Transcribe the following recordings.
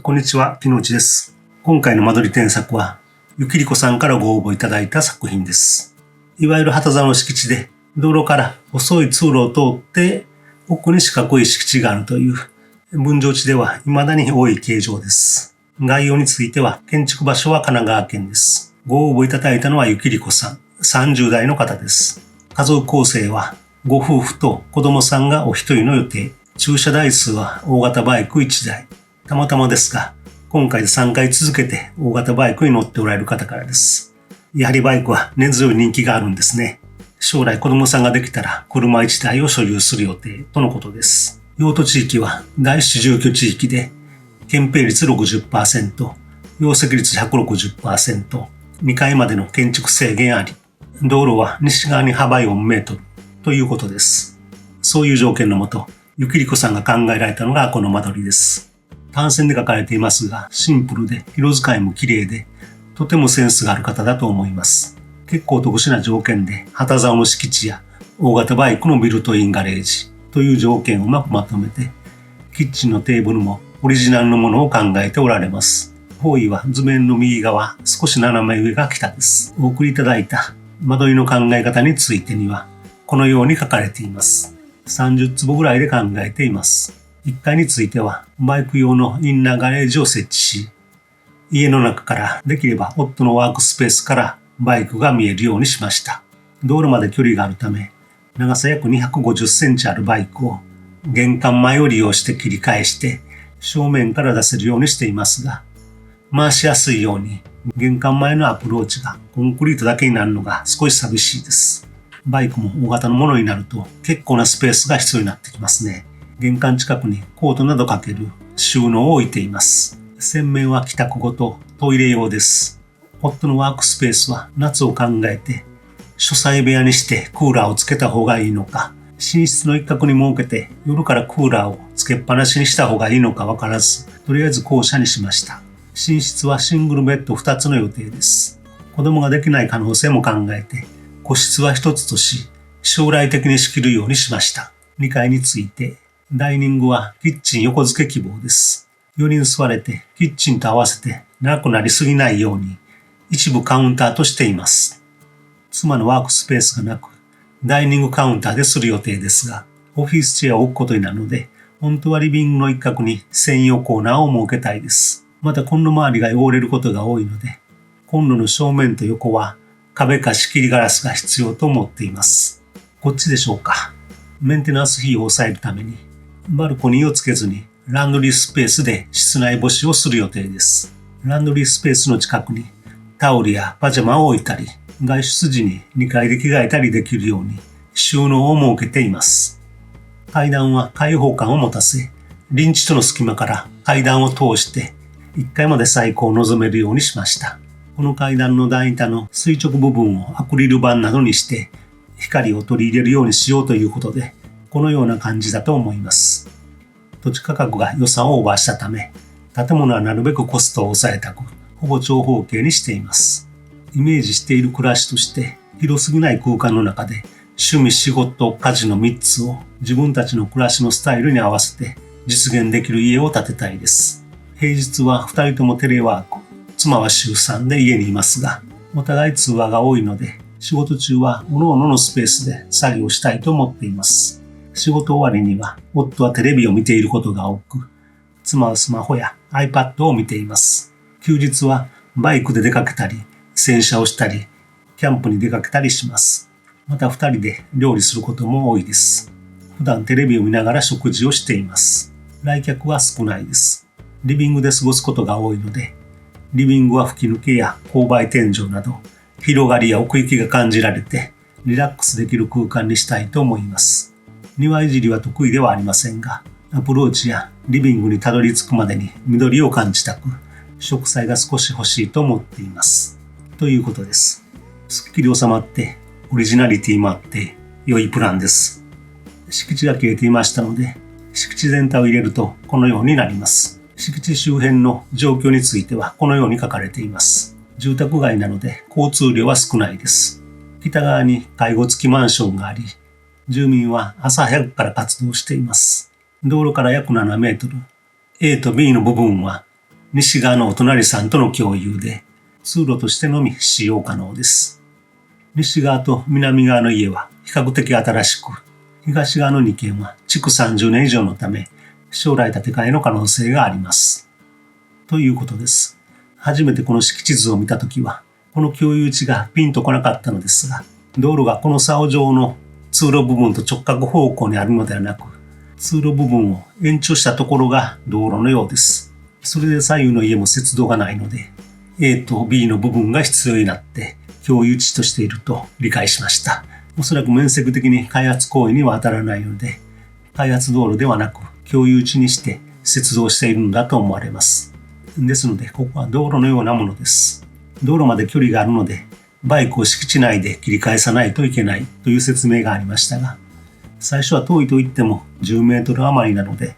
こんにちは、木之内です。今回の間取り添削は、ゆきりこさんからご応募いただいた作品です。いわゆる旗座の敷地で、道路から細い通路を通って、奥に四角い敷地があるという、分譲地では未だに多い形状です。概要については、建築場所は神奈川県です。ご応募いただいたのはゆきりこさん、30代の方です。家族構成は、ご夫婦と子供さんがお一人の予定。駐車台数は大型バイク1台。たまたまですが、今回で3回続けて大型バイクに乗っておられる方からです。やはりバイクは根強い人気があるんですね。将来子供さんができたら車1台を所有する予定とのことです。用途地域は第一住居地域で、建蔽率 60%、容積率 160%、2階までの建築制限あり、道路は西側に幅4メートルということです。そういう条件のもと、ゆきりこさんが考えられたのがこの間取りです。単線で書かれていますが、シンプルで色使いも綺麗で、とてもセンスがある方だと思います。結構特殊な条件で、旗竿の敷地や大型バイクのビルトインガレージという条件をうまくまとめて、キッチンのテーブルもオリジナルのものを考えておられます。方位は図面の右側、少し斜め上が北です。お送りいただいた間取りの考え方についてには、このように書かれています。30坪ぐらいで考えています。1階についてはバイク用のインナーガレージを設置し、家の中からできれば夫のワークスペースからバイクが見えるようにしました。道路まで距離があるため、長さ約250センチあるバイクを玄関前を利用して切り返して正面から出せるようにしていますが、回しやすいように玄関前のアプローチがコンクリートだけになるのが少し寂しいです。バイクも大型のものになると結構なスペースが必要になってきますね。玄関近くにコートなどかける収納を置いています。洗面は帰宅後とトイレ用です。夫のワークスペースは夏を考えて書斎部屋にしてクーラーをつけた方がいいのか、寝室の一角に設けて夜からクーラーをつけっぱなしにした方がいいのかわからず、とりあえず後者にしました。寝室はシングルベッド2つの予定です。子供ができない可能性も考えて、個室は1つとし、将来的に仕切るようにしました。2階について、ダイニングはキッチン横付け希望です。4人座れてキッチンと合わせて長くなりすぎないように一部カウンターとしています。妻のワークスペースがなくダイニングカウンターでする予定ですが、オフィスチェアを置くことになるので、本当はリビングの一角に専用コーナーを設けたいです。またコンロ周りが汚れることが多いので、コンロの正面と横は壁か仕切りガラスが必要と思っています。こっちでしょうか。メンテナンス費を抑えるためにバルコニーをつけずにランドリースペースで室内干しをする予定です。ランドリースペースの近くにタオルやパジャマを置いたり、外出時に2階で着替えたりできるように収納を設けています。階段は開放感を持たせ、臨地との隙間から階段を通して1階まで最高を望めるようにしました。この階段の段板の垂直部分をアクリル板などにして光を取り入れるようにしようということで、このような感じだと思います。土地価格が予算をオーバーしたため、建物はなるべくコストを抑えたく、ほぼ長方形にしています。イメージしている暮らしとして、広すぎない空間の中で、趣味、仕事、家事の3つを自分たちの暮らしのスタイルに合わせて実現できる家を建てたいです。平日は2人ともテレワーク、妻は週3で家にいますが、お互い通話が多いので、仕事中は各々のスペースで作業したいと思っています。仕事終わりには夫はテレビを見ていることが多く、妻はスマホや iPad を見ています。休日はバイクで出かけたり、洗車をしたり、キャンプに出かけたりします。また2人で料理することも多いです。普段テレビを見ながら食事をしています。来客は少ないです。リビングで過ごすことが多いので、リビングは吹き抜けや勾配天井など、広がりや奥行きが感じられて、リラックスできる空間にしたいと思います。庭いじりは得意ではありませんが、アプローチやリビングにたどり着くまでに緑を感じたく、植栽が少し欲しいと思っています。ということです。すっきり収まってオリジナリティもあって良いプランです。敷地が切れていましたので、敷地全体を入れるとこのようになります。敷地周辺の状況についてはこのように書かれています。住宅街なので交通量は少ないです。北側に介護付きマンションがあり、住民は朝早くから活動しています。道路から約7メートル、A と B の部分は西側のお隣さんとの共有で、通路としてのみ使用可能です。西側と南側の家は比較的新しく、東側の2軒は築30年以上のため、将来建て替えの可能性があります。ということです。初めてこの敷地図を見たときは、この共有地がピンとこなかったのですが、道路がこの竿状の通路部分と直角方向にあるのではなく、通路部分を延長したところが道路のようです。それで左右の家も接道がないので、A と B の部分が必要になって共有地としていると理解しました。おそらく面積的に開発行為には当たらないので、開発道路ではなく共有地にして接道しているのだと思われます。ですので、ここは道路のようなものです。道路まで距離があるので、バイクを敷地内で切り返さないといけないという説明がありましたが、最初は遠いと言っても10メートル余りなので、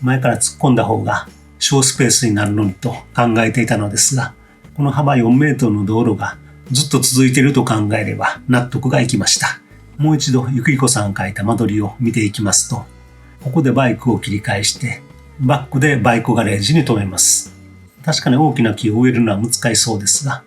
前から突っ込んだ方が小スペースになるのにと考えていたのですが、この幅4メートルの道路がずっと続いていると考えれば納得がいきました。もう一度ゆきりこさんが書いた間取りを見ていきますと、ここでバイクを切り返して、バックでバイクガレージに停めます。確かに大きな木を植えるのは難しそうですが、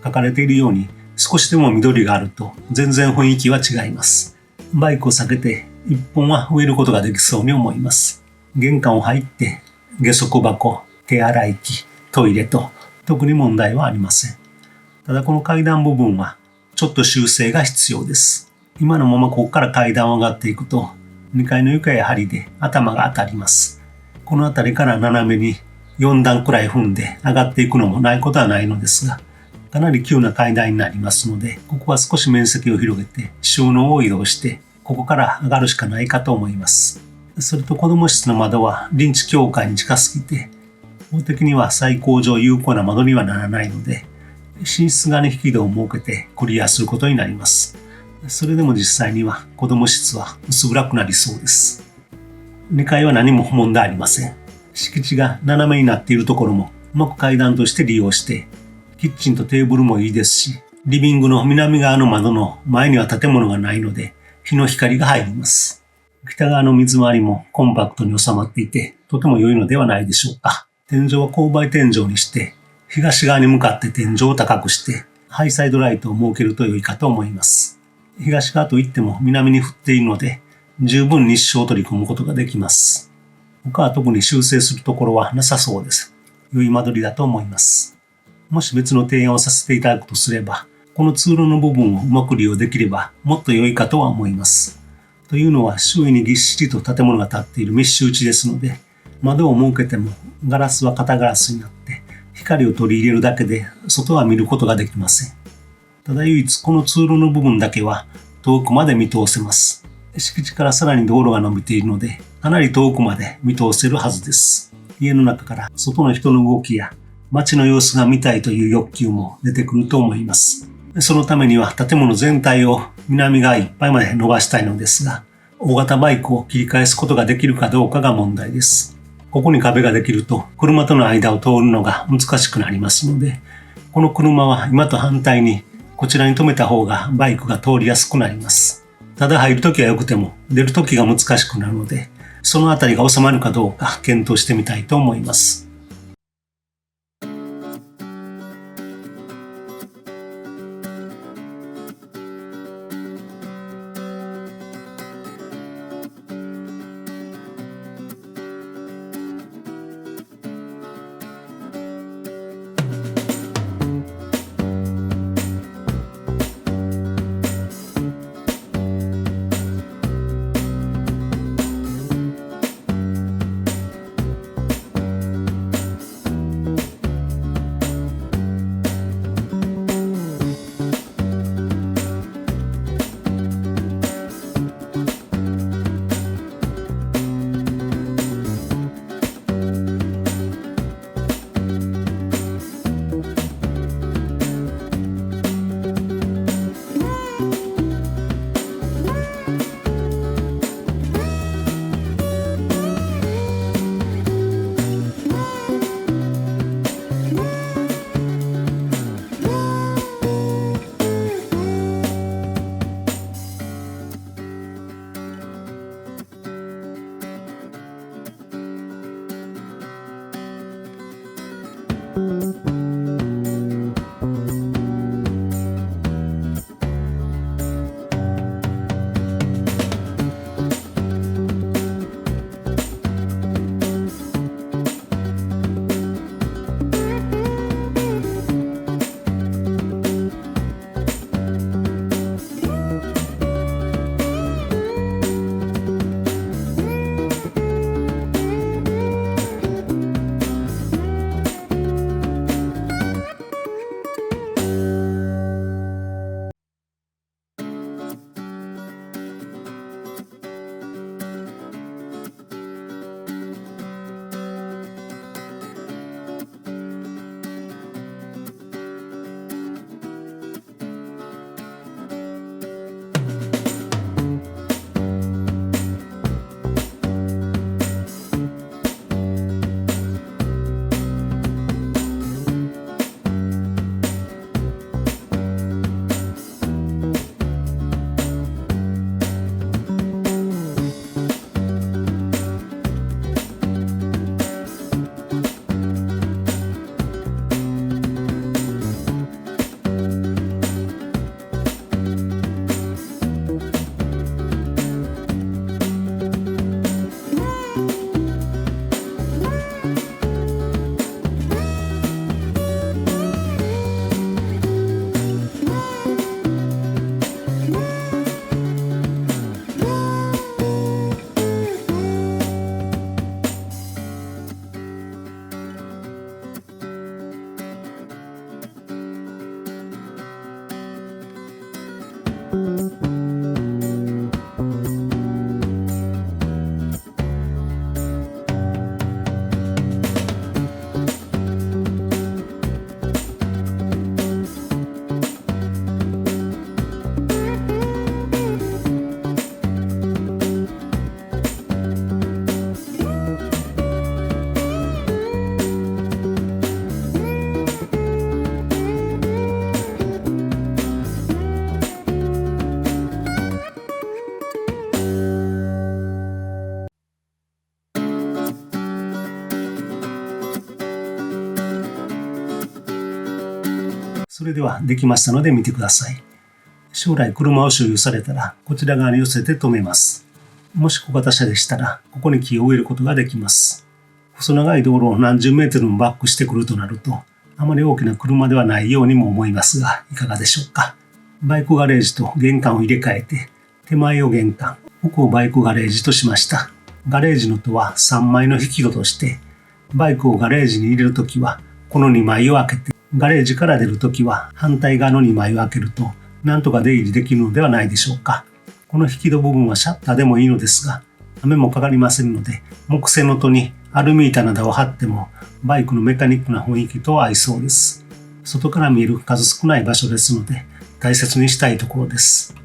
書かれているように少しでも緑があると全然雰囲気は違います。バイクを避けて一本は植えることができそうに思います。玄関を入って下足箱、手洗い機、トイレと特に問題はありません。ただこの階段部分はちょっと修正が必要です。今のままここから階段を上がっていくと2階の床や梁で頭が当たります。この辺りから斜めに4段くらい踏んで上がっていくのもないことはないのですが、かなり急な階段になりますので、ここは少し面積を広げて収納を移動して、ここから上がるしかないかと思います。それと子供室の窓は臨地境界に近すぎて、法的には最高上有効な窓にはならないので、寝室側に引き戸を設けてクリアすることになります。それでも実際には子供室は薄暗くなりそうです。2階は何も問題ありません。敷地が斜めになっているところもうまく階段として利用して、キッチンとテーブルもいいですし、リビングの南側の窓の前には建物がないので、日の光が入ります。北側の水回りもコンパクトに収まっていて、とても良いのではないでしょうか。天井は勾配天井にして、東側に向かって天井を高くして、ハイサイドライトを設けると良いかと思います。東側といっても南に降っているので、十分日照を取り込むことができます。他は特に修正するところはなさそうです。良い間取りだと思います。もし別の提案をさせていただくとすれば、この通路の部分をうまく利用できればもっと良いかとは思います。というのは周囲にぎっしりと建物が建っている密集地ですので、窓を設けてもガラスは片ガラスになって光を取り入れるだけで外は見ることができません。ただ唯一この通路の部分だけは遠くまで見通せます。敷地からさらに道路が伸びているので、かなり遠くまで見通せるはずです。家の中から外の人の動きや街の様子が見たいという欲求も出てくると思います。そのためには建物全体を南側いっぱいまで伸ばしたいのですが、大型バイクを切り返すことができるかどうかが問題です。ここに壁ができると車との間を通るのが難しくなりますので、この車は今と反対にこちらに止めた方がバイクが通りやすくなります。ただ入るときは良くても出るときが難しくなるので、そのあたりが収まるかどうか検討してみたいと思います。それではできましたので見てください。将来車を所有されたらこちら側に寄せて止めます。もし小型車でしたらここにキーを入れることができます。細長い道路を何十メートルもバックしてくるとなるとあまり大きな車ではないようにも思いますがいかがでしょうか。バイクガレージと玄関を入れ替えて手前を玄関、奥をバイクガレージとしました。ガレージの戸は3枚の引き戸としてバイクをガレージに入れるときはこの2枚を開けてガレージから出るときは反対側の2枚を開けるとなんとか出入りできるのではないでしょうか。この引き戸部分はシャッターでもいいのですが雨もかかりませんので木製の戸にアルミ板などを貼ってもバイクのメカニックな雰囲気と合いそうです。外から見える数少ない場所ですので大切にしたいところです。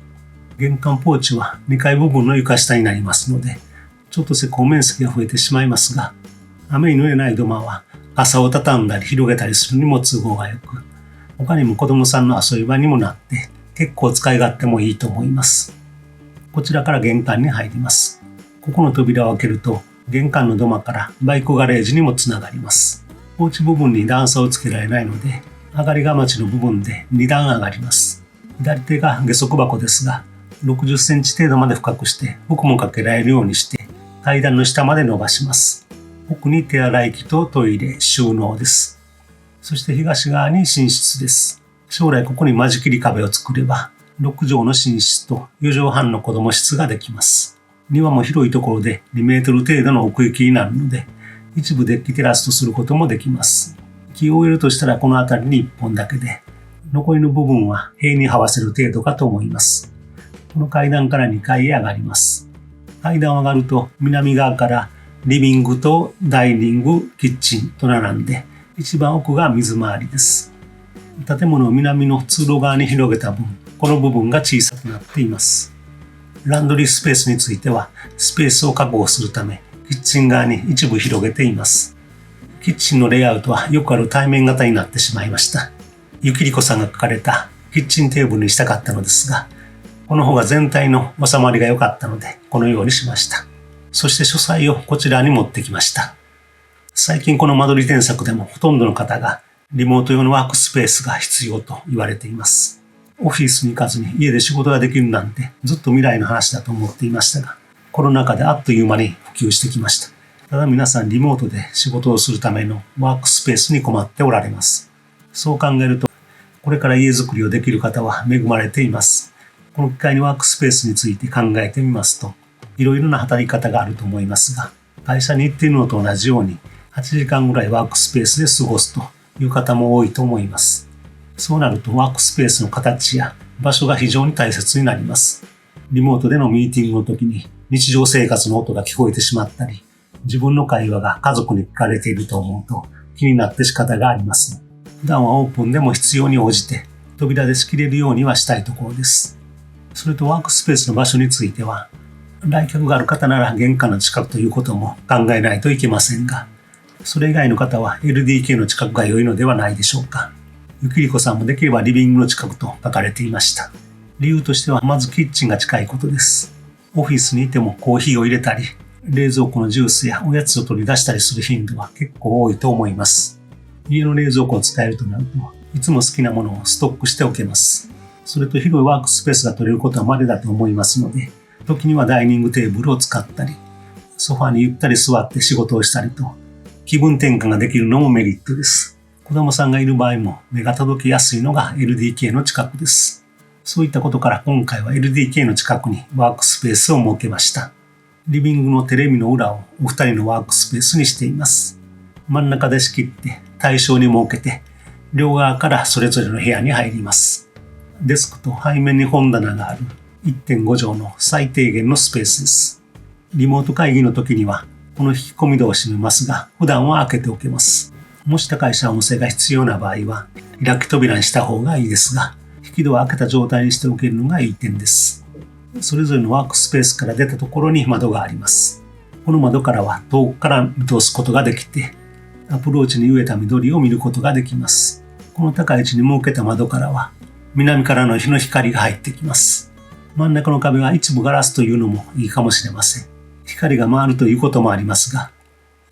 玄関ポーチは2階部分の床下になりますのでちょっと施工面積が増えてしまいますが雨に濡れない土間は傘を畳んだり広げたりするにも都合が良く他にも子供さんの遊び場にもなって結構使い勝手もいいと思います。こちらから玄関に入ります。ここの扉を開けると玄関の土間からバイクガレージにもつながります。ポーチ部分に段差をつけられないので上がりがまちの部分で2段上がります。左手が下足箱ですが60センチ程度まで深くして服もかけられるようにして階段の下まで伸ばします。奥に手洗い機とトイレ、収納です。そして東側に寝室です。将来ここに間仕切り壁を作れば6畳の寝室と4畳半の子供室ができます。庭も広いところで2メートル程度の奥行きになるので一部デッキテラスとすることもできます。木を植えるとしたらこの辺りに1本だけで残りの部分は塀に這わせる程度かと思います。この階段から2階へ上がります。階段を上がると南側からリビングとダイニング、キッチンと並んで一番奥が水回りです。建物を南の通路側に広げた分、この部分が小さくなっています。ランドリースペースについてはスペースを確保するためキッチン側に一部広げています。キッチンのレイアウトはよくある対面型になってしまいました。ゆきりこさんが書かれたキッチンテーブルにしたかったのですが、この方が全体の収まりが良かったのでこのようにしました。そして書斎をこちらに持ってきました。最近この間取り添削でもほとんどの方がリモート用のワークスペースが必要と言われています。オフィスに行かずに家で仕事ができるなんてずっと未来の話だと思っていましたが、コロナ禍であっという間に普及してきました。ただ皆さんリモートで仕事をするためのワークスペースに困っておられます。そう考えると、これから家づくりをできる方は恵まれています。この機会にワークスペースについて考えてみますと、いろいろな働き方があると思いますが、会社に行っているのと同じように8時間ぐらいワークスペースで過ごすという方も多いと思います。そうなるとワークスペースの形や場所が非常に大切になります。リモートでのミーティングの時に日常生活の音が聞こえてしまったり、自分の会話が家族に聞かれていると思うと気になって仕方がありません。普段はオープンでも必要に応じて扉で仕切れるようにはしたいところです。それとワークスペースの場所については、来客がある方なら玄関の近くということも考えないといけませんが、それ以外の方は LDK の近くが良いのではないでしょうか。ゆきりこさんもできればリビングの近くと書かれていました。理由としてはまずキッチンが近いことです。オフィスにいてもコーヒーを入れたり、冷蔵庫のジュースやおやつを取り出したりする頻度は結構多いと思います。家の冷蔵庫を使えるとなると、いつも好きなものをストックしておけます。それと広いワークスペースが取れることは稀だと思いますので、時にはダイニングテーブルを使ったり、ソファにゆったり座って仕事をしたりと、気分転換ができるのもメリットです。子供さんがいる場合も目が届きやすいのが LDK の近くです。そういったことから今回は LDK の近くにワークスペースを設けました。リビングのテレビの裏をお二人のワークスペースにしています。真ん中で仕切って対称に設けて、両側からそれぞれの部屋に入ります。デスクと背面に本棚がある 1.5 畳の最低限のスペースです。リモート会議の時にはこの引き込み戸を閉めますが、普段は開けておけます。もし高い遮音性が必要な場合は開き扉にした方がいいですが、引き戸は開けた状態にしておけるのがいい点です。それぞれのワークスペースから出たところに窓があります。この窓からは遠くから見通すことができて、アプローチに植えた緑を見ることができます。この高い位置に設けた窓からは南からの日の光が入ってきます。真ん中の壁は一部ガラスというのもいいかもしれません。光が回るということもありますが、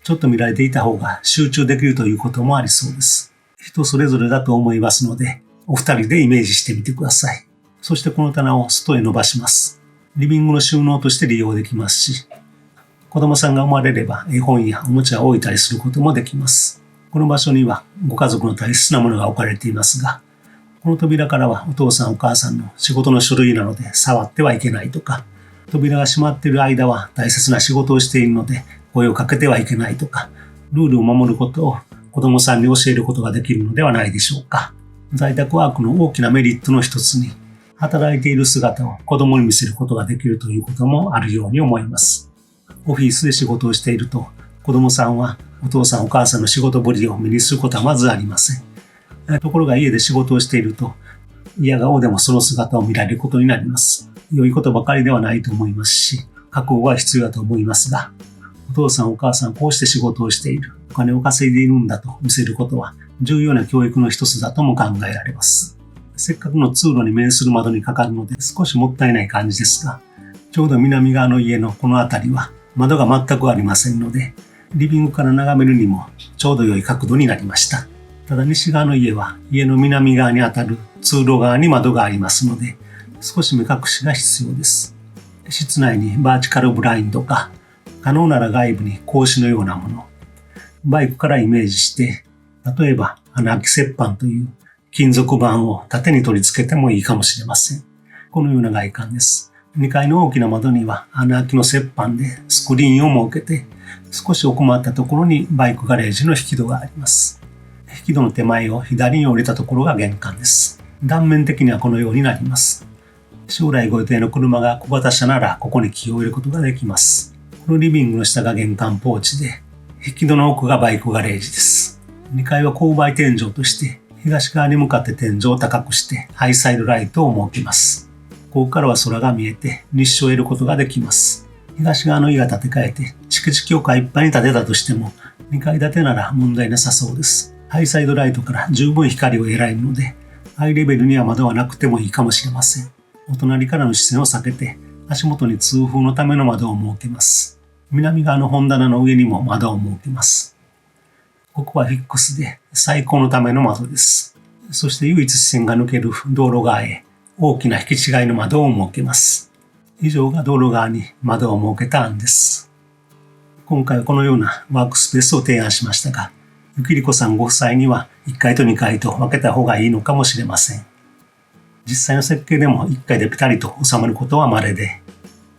ちょっと見られていた方が集中できるということもありそうです。人それぞれだと思いますので、お二人でイメージしてみてください。そしてこの棚を外へ伸ばします。リビングの収納として利用できますし、子供さんが生まれれば絵本やおもちゃを置いたりすることもできます。この場所にはご家族の大切なものが置かれていますが、この扉からはお父さんお母さんの仕事の書類なので触ってはいけないとか、扉が閉まっている間は大切な仕事をしているので声をかけてはいけないとか、ルールを守ることを子供さんに教えることができるのではないでしょうか。在宅ワークの大きなメリットの一つに、働いている姿を子供に見せることができるということもあるように思います。オフィスで仕事をしていると、子供さんはお父さんお母さんの仕事ぶりを目にすることはまずありません。ところが家で仕事をしていると、嫌顔でもその姿を見られることになります。良いことばかりではないと思いますし、覚悟は必要だと思いますが、お父さんお母さんこうして仕事をしている、お金を稼いでいるんだと見せることは重要な教育の一つだとも考えられます。せっかくの通路に面する窓にかかるので少しもったいない感じですが、ちょうど南側の家のこの辺りは窓が全くありませんので、リビングから眺めるにもちょうど良い角度になりました。ただ西側の家は家の南側にあたる通路側に窓がありますので、少し目隠しが必要です。室内にバーチカルブラインドか、可能なら外部に格子のようなもの、バイクからイメージして、例えば穴あき折板という金属板を縦に取り付けてもいいかもしれません。このような外観です。2階の大きな窓には穴あきの折板でスクリーンを設けて、少し奥まったところにバイクガレージの引き戸があります。引き戸の手前を左に降りたところが玄関です。断面的にはこのようになります。将来ご予定の車が小型車ならここにキーを入れることができます。このリビングの下が玄関ポーチで、引き戸の奥がバイクガレージです。2階は勾配天井として東側に向かって天井を高くしてハイサイドライトを設けます。ここからは空が見えて日照を得ることができます。東側の家が建て替えて敷地境界いっぱいに建てたとしても2階建てなら問題なさそうです。ハイサイドライトから十分光を得られるので、ハイレベルには窓はなくてもいいかもしれません。お隣からの視線を避けて足元に通風のための窓を設けます。南側の本棚の上にも窓を設けます。ここはフィックスで最高のための窓です。そして唯一視線が抜ける道路側へ大きな引き違いの窓を設けます。以上が道路側に窓を設けた案です。今回はこのようなワークスペースを提案しましたが、ゆきりこさんご夫妻には1階と2階と分けた方がいいのかもしれません。実際の設計でも1階でピタリと収まることは稀で、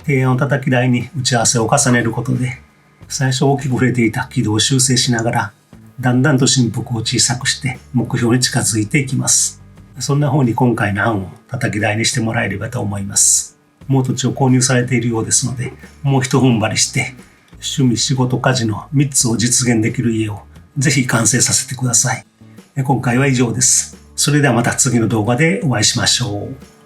提案を叩き台に打ち合わせを重ねることで、最初大きく触れていた軌道を修正しながら、だんだんと振幅を小さくして目標に近づいていきます。そんな風に今回の案を叩き台にしてもらえればと思います。もう土地を購入されているようですので、もう一踏ん張りして、趣味、仕事、家事の3つを実現できる家をぜひ完成させてください。今回は以上です。それではまた次の動画でお会いしましょう。